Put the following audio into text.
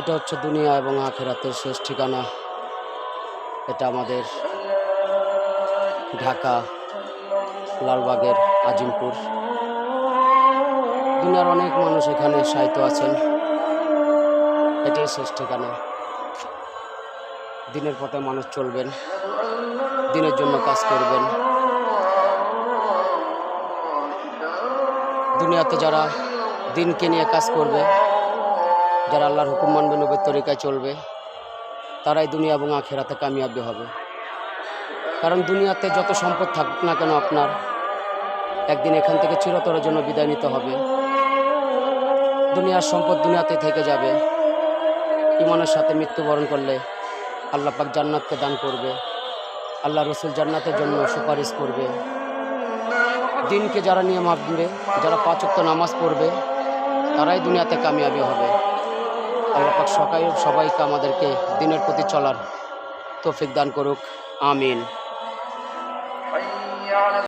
এটা হচ্ছে দুনিয়া এবং আখিরাতের শেষ ঠিকানা। এটা আমাদের ঢাকা লালবাগের আজিমপুর। দুনিয়ার অনেক মানুষ এখানে শায়িত আছেন। এটাই শেষ ঠিকানা। দিনের পথে মানুষ চলবেন, দিনের জন্য কাজ করবেন। দুনিয়াতে যারা দিনকে নিয়ে কাজ করবে, যারা আল্লাহর হুকুম মানবে, নবীর তরিকায় চলবে, তারাই দুনিয়া এবং আখিরাতে কামিয়াবি হবে। কারণ দুনিয়াতে যত সম্পদ থাকুক না কেন আপনার, একদিন এখান থেকে চিরতরের জন্য বিদায় নিতে হবে। দুনিয়ার সম্পদ দুনিয়াতে থেকে যাবে। ঈমানের সাথে মৃত্যুবরণ করলে আল্লাহ পাক জান্নাতকে দান করবে, আল্লাহ রসুল জান্নাতের জন্য সুপারিশ করবে। দিনকে যারা নিয়ে মানবে, যারা 5 ওয়াক্ত নামাজ পড়বে, তারাই দুনিয়াতে কামিয়াবি হবে। আল্লাহ পাক সবাইকে আমাদেরকে দিনের প্রতি চলার তৌফিক দান করুক। আমিন।